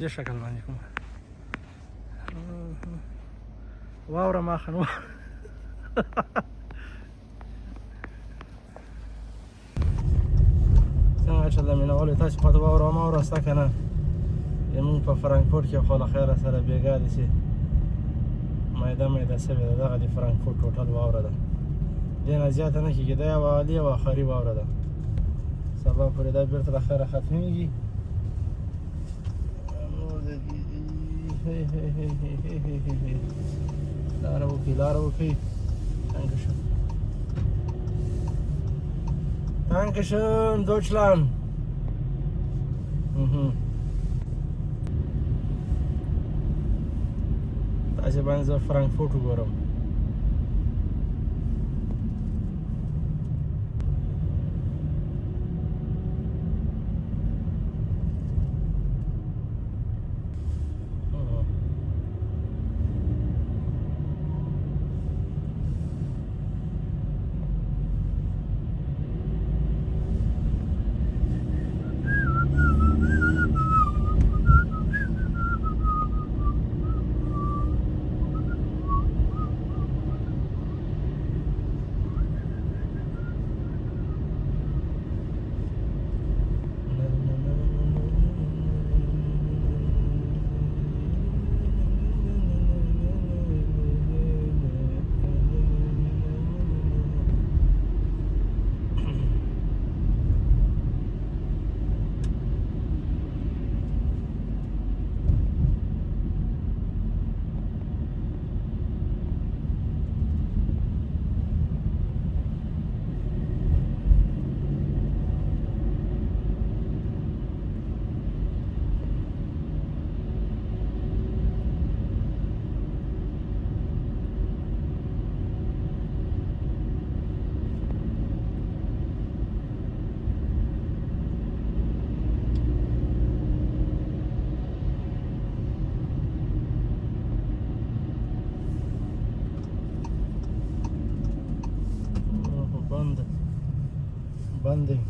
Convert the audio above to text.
دې شکل باندې کوم واوره ما خنو څنګه چې د مینهوالو تاسو خواته واوره ما ورسته که نه زمونږ په فرانکفورټ کې خو له خیره سره بېګا داسې میده میده سوې ده دغه د فرانکفورټ ټوټل واوره ده دې نه زیاته نه کېږي دا یوه عالي او آخري واوره ده سبا پورې دا بېرته له خیره ختمېږي لاره وکړئ لاره وکړئ Dankeschön Dankeschön Deutschland تاسې باندې زه فرانکفورټ وګورم بند